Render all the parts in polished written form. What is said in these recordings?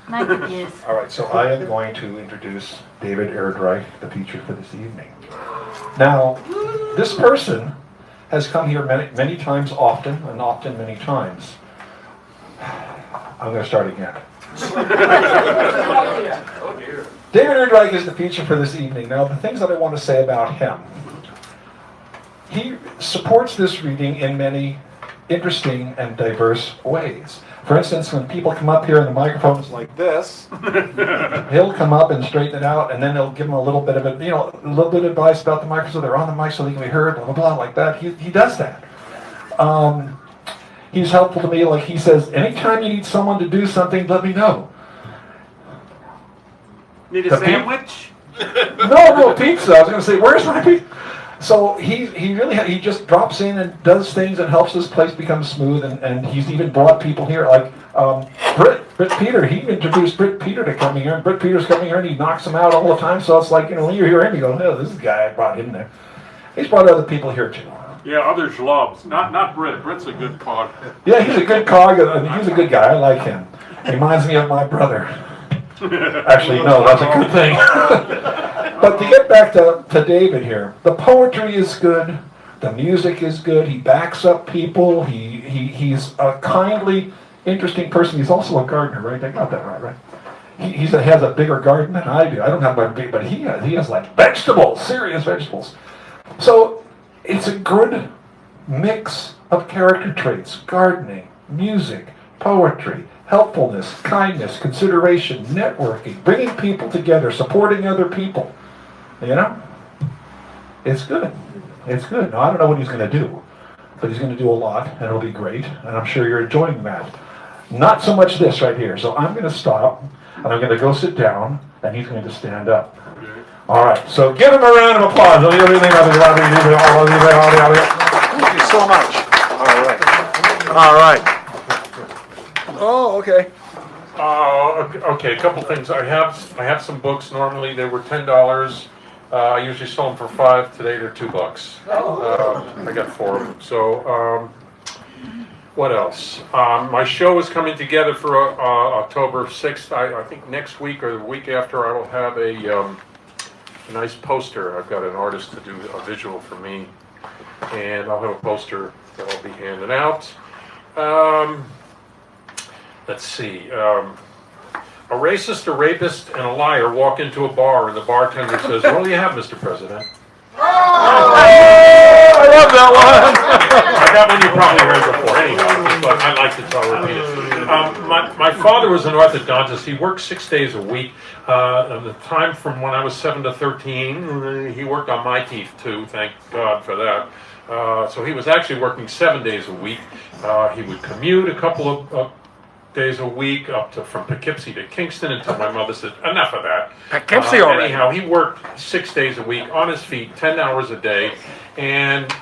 Yes. All right, so I am going to introduce David Erdreich, the teacher for this evening. Now, this person has come here many times often, and often many times. I'm going to start again. David Erdreich is the teacher for this evening. Now, the things that I want to say about him. He supports this reading in many interesting and diverse ways. For instance, when people come up here and the microphone is like this, he'll come up and straighten it out, and then they'll give them a little bit of it, a little bit of advice about the microphone. So they're on the mic so they can be heard, blah, blah, blah, like that. He does that. He's helpful to me, like he says, anytime you need someone to do something, let me know. Need a sandwich? No, pizza. I was going to say, where's my pizza? So he really just drops in and does things and helps this place become smooth, and he's even brought people here like Britt Peter. He introduced Britt Peter to coming here, and Britt Peter's coming here and he knocks them out all the time. So it's like, when you hear him, you go, oh, this is the guy I brought in there. He's brought other people here too. Yeah, others loves. Not Britt. Britt's a good cog. Yeah, he's a good cog. He's a good guy. I like him. He reminds me of my brother. Actually, no, that's a good thing. But to get back to David here, the poetry is good, the music is good, he backs up people, he's a kindly, interesting person. He's also a gardener, right? I got that right? He has a bigger garden than I do. I don't have my big, but he has like vegetables, serious vegetables. So it's a good mix of character traits: gardening, music, poetry, helpfulness, kindness, consideration, networking, bringing people together, supporting other people. It's good. It's good. Now, I don't know what he's going to do, but he's going to do a lot, and it'll be great, and I'm sure you're enjoying that. Not so much this right here. So I'm going to stop, and I'm going to go sit down, and he's going to stand up. All right, so give him a round of applause. Thank you so much. All right. Oh, okay. Okay, a couple things. I have some books. Normally they were $10. I usually sell them for $5. Today they're $2. I got 4 of them. So, what else? My show is coming together for October 6th. I think next week or the week after I will have a nice poster. I've got an artist to do a visual for me, and I'll have a poster that I'll be handing out. Let's see. A racist, a rapist, and a liar walk into a bar, and the bartender says, "What do you have, Mr. President?" Oh, I love that one. That one you probably heard before, anyhow, but I like to tell repeat it. My father was an orthodontist. He worked 6 days a week. The time from when I was 7 to 13, he worked on my teeth too. Thank God for that. So he was actually working 7 days a week. He would commute a couple of days a week from Poughkeepsie to Kingston until my mother said, enough of that. Poughkeepsie already. Anyhow, he worked 6 days a week on his feet, 10 hours a day. And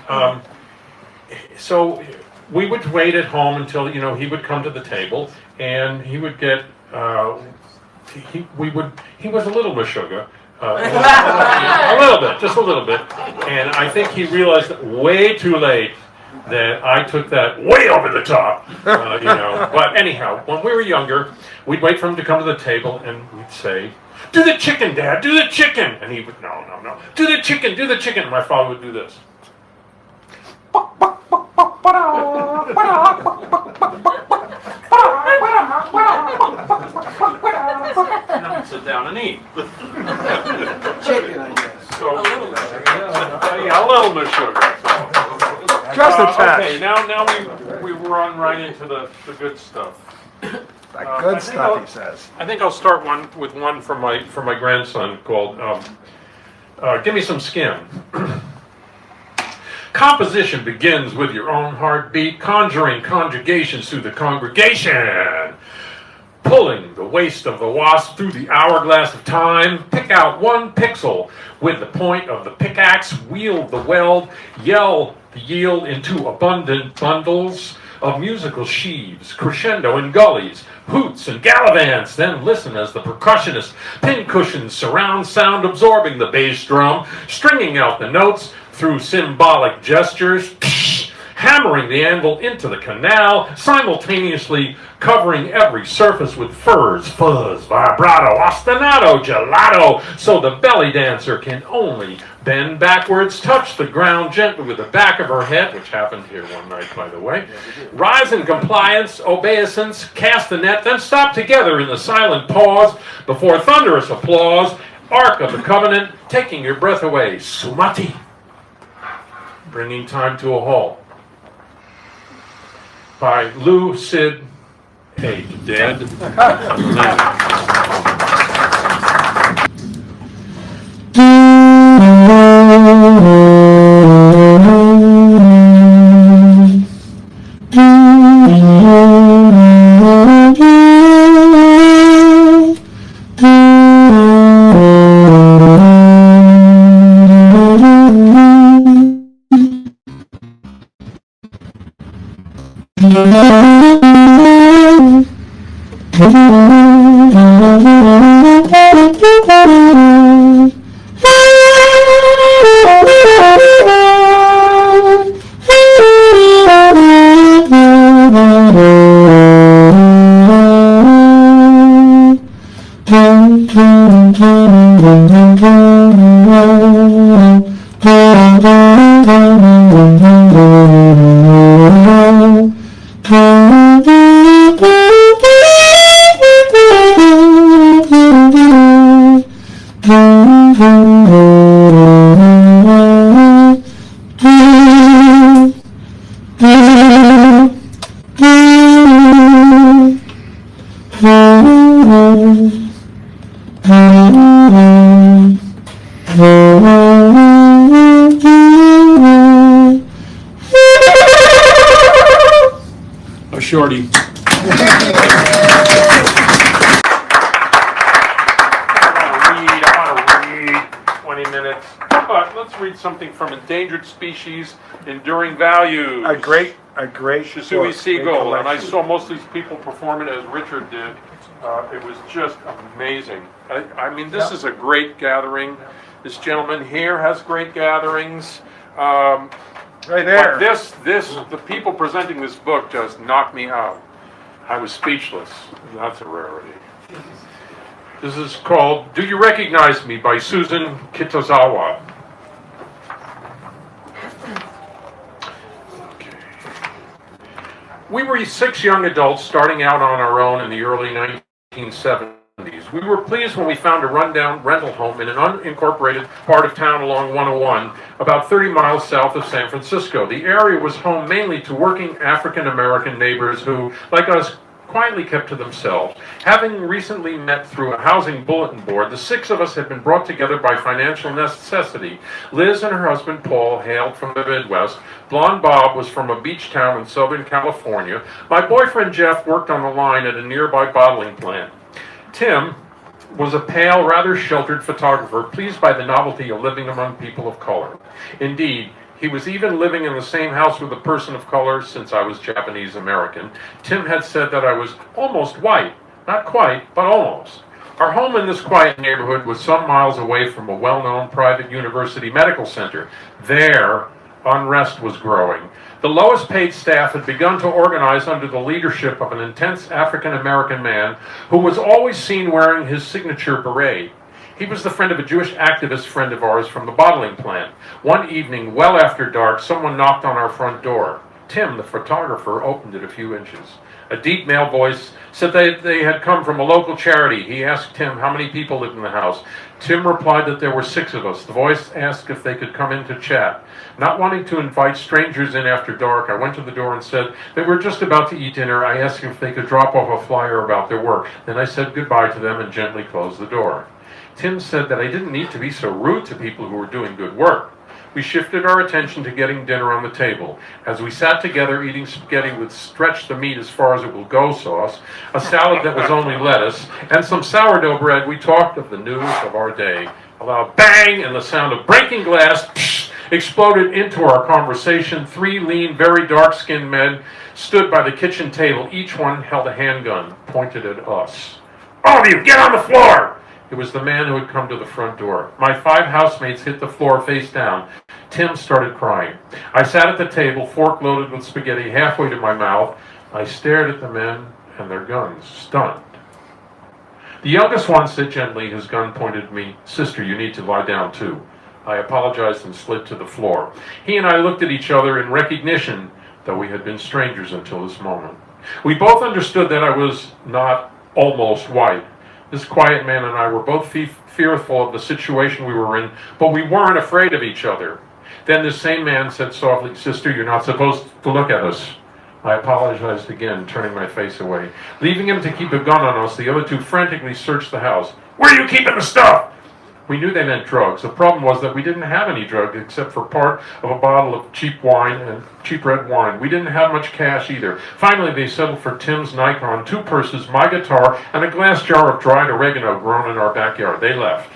so we would wait at home until, he would come to the table and he would get, he was a little Meshuggah. A little bit, just a little bit. And I think he realized way too late that I took that way over the top, But anyhow, when we were younger, we'd wait for him to come to the table, and we'd say, "Do the chicken, Dad, do the chicken!" And he would, no, do the chicken, do the chicken. And my father would do this. And I would sit down and eat. Chicken, I guess. So, a little bit. Yeah, a little bit sugar. Just a touch. Okay, now we run right into the good stuff. That good stuff, he says. I think I'll start with one from my grandson called "Give Me Some Skin." Composition begins with your own heartbeat, conjuring conjugations through the congregation. Pulling the waist of the wasp through the hourglass of time, pick out one pixel with the point of the pickaxe, wield the weld, yell the yield into abundant bundles of musical sheaves, crescendo in gullies, hoots and gallivants. Then listen as the percussionist pincushions surround sound, absorbing the bass drum, stringing out the notes through symbolic gestures. hammering the anvil into the canal, simultaneously covering every surface with fuzz, vibrato, ostinato, gelato, so the belly dancer can only bend backwards, touch the ground gently with the back of her head, which happened here one night, by the way, rise in compliance, obeisance, cast the net, then stop together in the silent pause before thunderous applause, Ark of the Covenant, taking your breath away, sumati, bringing time to a halt, by Lou Sid Hay, dead. A shorty. I want to read 20 minutes, but let's read something from Endangered Species, Enduring Values. A great Shisui book, Seagull, great and I collection. saw most of these people perform it as Richard did. It was just amazing. I mean, this is a great gathering. This gentleman here has great gatherings. Right But there. the people presenting this book just knocked me out. I was speechless. That's a rarity. This is called Do You Recognize Me by Susan Kitazawa. Okay. We were 6 young adults starting out on our own in the early 1970s. We were pleased when we found a rundown rental home in an unincorporated part of town along 101, about 30 miles south of San Francisco. The area was home mainly to working African American neighbors who, like us, quietly kept to themselves. Having recently met through a housing bulletin board, the 6 of us had been brought together by financial necessity. Liz and her husband Paul hailed from the Midwest. Blonde Bob was from a beach town in Southern California. My boyfriend Jeff worked on the line at a nearby bottling plant. Tim was a pale, rather sheltered photographer, pleased by the novelty of living among people of color. Indeed, he was even living in the same house with a person of color since I was Japanese American. Tim had said that I was almost white. Not quite, but almost. Our home in this quiet neighborhood was some miles away from a well-known private university medical center. There, unrest was growing. The lowest paid staff had begun to organize under the leadership of an intense African-American man who was always seen wearing his signature beret. He was the friend of a Jewish activist friend of ours from the bottling plant. One evening, well after dark, someone knocked on our front door. Tim, the photographer, opened it a few inches. A deep male voice said they had come from a local charity. He asked Tim how many people lived in the house. Tim replied that there were 6 of us. The voice asked if they could come in to chat. Not wanting to invite strangers in after dark, I went to the door and said they were just about to eat dinner. I asked if they could drop off a flyer about their work. Then I said goodbye to them and gently closed the door. Tim said that I didn't need to be so rude to people who were doing good work. We shifted our attention to getting dinner on the table. As we sat together eating spaghetti with stretch the meat as far as it will go sauce, a salad that was only lettuce, and some sourdough bread, we talked of the news of our day. A loud bang and the sound of breaking glass exploded into our conversation. 3 lean, very dark-skinned men stood by the kitchen table. Each one held a handgun pointed at us. "All of you, get on the floor!" It was the man who had come to the front door. My 5 housemates hit the floor face down. Tim started crying. I sat at the table, fork loaded with spaghetti, halfway to my mouth. I stared at the men and their guns, stunned. The youngest one said gently, his gun pointed at me, "Sister, you need to lie down too." I apologized and slid to the floor. He and I looked at each other in recognition that we had been strangers until this moment. We both understood that I was not almost white. This quiet man and I were both fearful of the situation we were in, but we weren't afraid of each other. Then this same man said softly, "Sister, you're not supposed to look at us." I apologized again, turning my face away. Leaving him to keep a gun on us, the other two frantically searched the house. "Where are you keeping the stuff?" We knew they meant drugs. The problem was that we didn't have any drugs except for part of a bottle of cheap wine and cheap red wine. We didn't have much cash either. Finally, they settled for Tim's Nikon, 2 purses, my guitar, and a glass jar of dried oregano grown in our backyard. They left.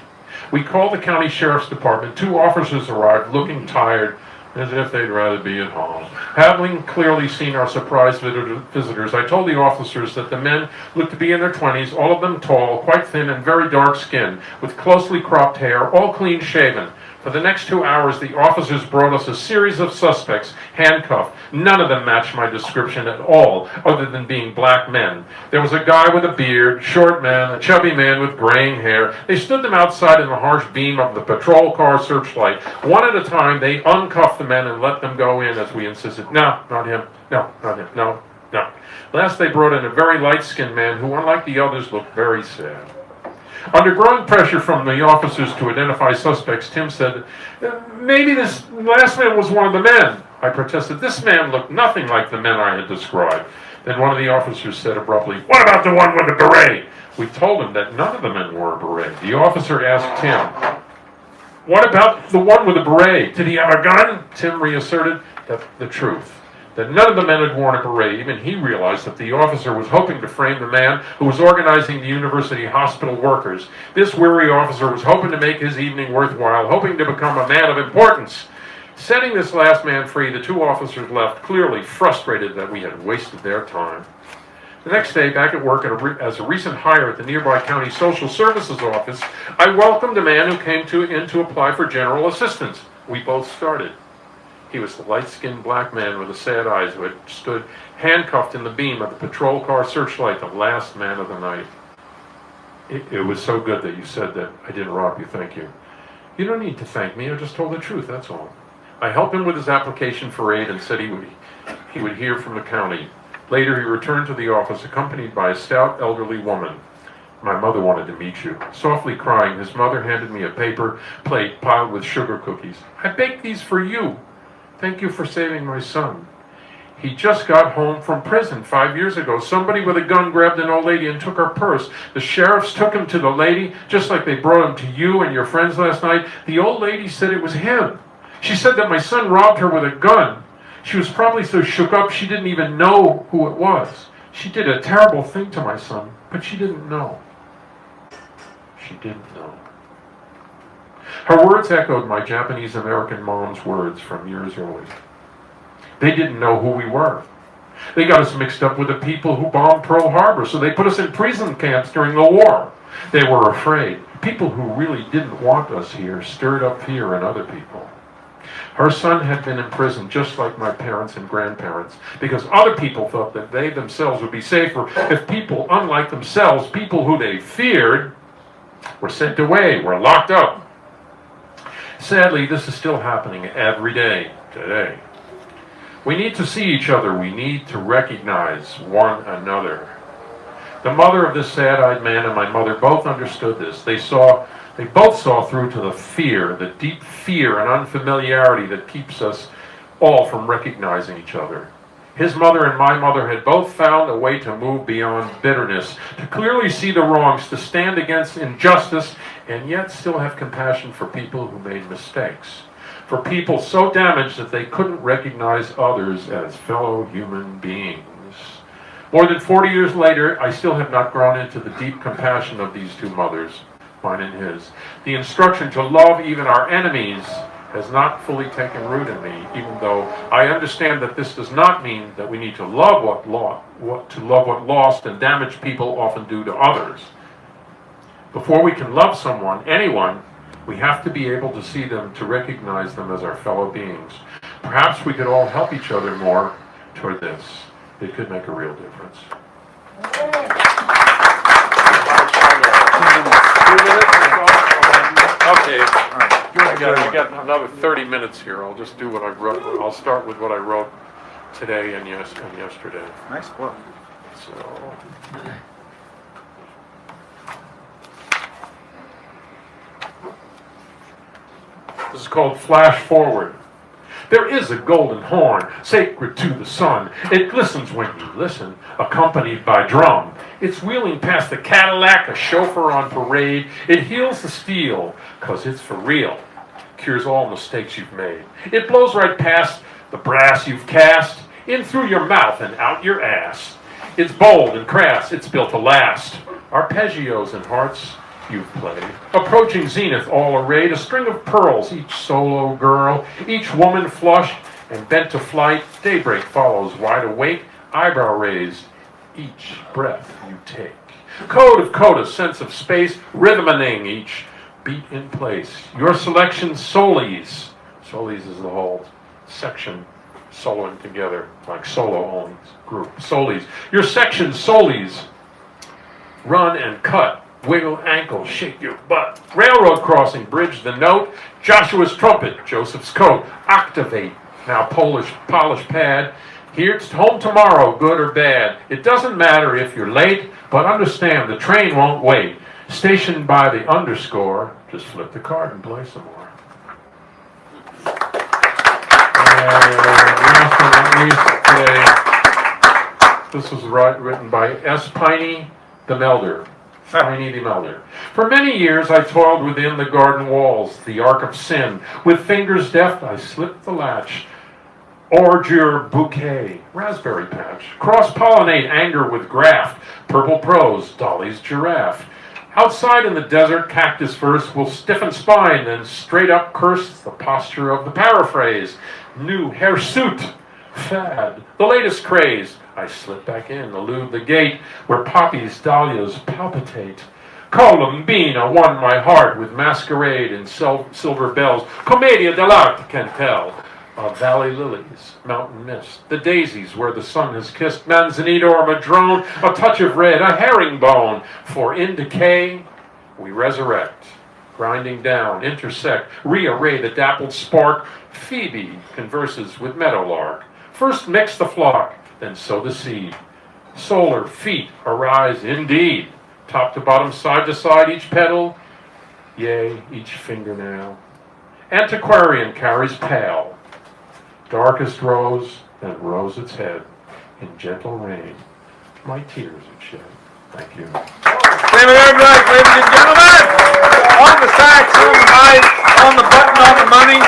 We called the county sheriff's department. 2 officers arrived, looking tired, as if they'd rather be at home. Having clearly seen our surprise visitors, I told the officers that the men looked to be in their 20s, all of them tall, quite thin, and very dark skinned, with closely cropped hair, all clean shaven. For the next 2 hours, the officers brought us a series of suspects, handcuffed. None of them matched my description at all, other than being black men. There was a guy with a beard, short man, a chubby man with graying hair. They stood them outside in the harsh beam of the patrol car searchlight. One at a time, they uncuffed the men and let them go in as we insisted. "No, not him. No, not him. No, no." Last, they brought in a very light-skinned man who, unlike the others, looked very sad. Under growing pressure from the officers to identify suspects, Tim said, "Maybe this last man was one of the men." I protested. This man looked nothing like the men I had described. Then one of the officers said abruptly, "What about the one with the beret?" We told him that none of the men wore a beret. The officer asked Tim, "What about the one with the beret? Did he have a gun?" Tim reasserted the truth, that none of the men had worn a beret. Even he realized that the officer was hoping to frame the man who was organizing the university hospital workers. This weary officer was hoping to make his evening worthwhile, hoping to become a man of importance. Setting this last man free, the 2 officers left, clearly frustrated that we had wasted their time. The next day, back at work as a recent hire at the nearby county social services office, I welcomed a man who came in to apply for general assistance. We both started. He was the light-skinned black man with the sad eyes who had stood handcuffed in the beam of the patrol car searchlight, the last man of the night. It was so good that you said that I didn't rob you. Thank you." "You don't need to thank me. I just told the truth, that's all." I helped him with his application for aid and said he would hear from the county. Later, he returned to the office accompanied by a stout elderly woman. "My mother wanted to meet you." Softly crying, his mother handed me a paper plate piled with sugar cookies. "I baked these for you. Thank you for saving my son. He just got home from prison 5 years ago. Somebody with a gun grabbed an old lady and took her purse. The sheriffs took him to the lady, just like they brought him to you and your friends last night. The old lady said it was him. She said that my son robbed her with a gun. She was probably so shook up she didn't even know who it was. She did a terrible thing to my son, but she didn't know. She didn't know." Her words echoed my Japanese-American mom's words from years earlier. They didn't know who we were. They got us mixed up with the people who bombed Pearl Harbor, so they put us in prison camps during the war. They were afraid. People who really didn't want us here stirred up fear in other people. Her son had been in prison just like my parents and grandparents, because other people thought that they themselves would be safer if people unlike themselves, people who they feared, were sent away, were locked up. Sadly, this is still happening every day today. We need to see each other. We need to recognize one another. The mother of this sad-eyed man and my mother both understood this. They both saw through to the fear, the deep fear and unfamiliarity that keeps us all from recognizing each other. His mother and my mother had both found a way to move beyond bitterness, to clearly see the wrongs, to stand against injustice, and yet still have compassion for people who made mistakes, for people so damaged that they couldn't recognize others as fellow human beings. More than 40 years later, I still have not grown into the deep compassion of these 2 mothers, mine and his. The instruction to love even our enemies has not fully taken root in me, even though I understand that this does not mean that we need to love what lost and damaged people often do to others. Before we can love someone, anyone, We have to be able to see them, to recognize them as our fellow beings. Perhaps we could all help each other more toward this. It could make a real difference. Okay, I got another 30 minutes here. I'll just do what I wrote. I'll start with what I wrote today and yesterday. Nice book. So, this is called Flash Forward. There is a golden horn, sacred to the sun. It glistens when you listen, accompanied by drum. It's wheeling past the Cadillac, a chauffeur on parade. It heals the steel, 'cause it's for real. Cures all mistakes you've made. It blows right past the brass you've cast, in through your mouth and out your ass. It's bold and crass, it's built to last. Arpeggios and hearts you've played. Approaching zenith all arrayed, a string of pearls, each solo girl, each woman flushed and bent to flight. Daybreak follows, wide awake, eyebrow raised, each breath you take. Code of coda, sense of space, rhythming each beat in place. Your selection, solis. Solis is the whole section soloing together, like solo group. Solis. Your section, solis. Run and cut. Wiggle ankle, shake your butt. Railroad crossing, bridge the note. Joshua's trumpet, Joseph's coat. Octavate, now polished pad. Here's home tomorrow, good or bad. It doesn't matter if you're late, but understand the train won't wait. Stationed by the underscore, just flip the card and play some more. And last but not least today, this was written by S. Piney the Melder. Piney the Melder. For many years I toiled within the garden walls, the ark of sin. With fingers deft I slipped the latch. Ordure bouquet, raspberry patch. Cross-pollinate anger with graft. Purple prose, Dolly's giraffe. Outside in the desert, cactus first will stiffen spine, then straight up curse the posture of the paraphrase. New hirsute, fad, the latest craze. I slip back in, elude the gate, where poppies, dahlias palpitate. Columbina won my heart with masquerade and silver bells. Commedia dell'arte can tell. Valley lilies, mountain mist, the daisies where the sun has kissed. Manzanita or madrone, a touch of red, a herringbone. For in decay we resurrect. Grinding down, intersect, rearray the dappled spark. Phoebe converses with meadowlark. First mix the flock, then sow the seed. Solar feet arise indeed. Top to bottom, side to side, each petal, yea, each fingernail. Antiquarian carries pale. Darkest rose, then rose its head. In gentle rain, my tears it shed. Thank you. David Erdreich, ladies and gentlemen, on the sax, on the mic, on the button, on the money.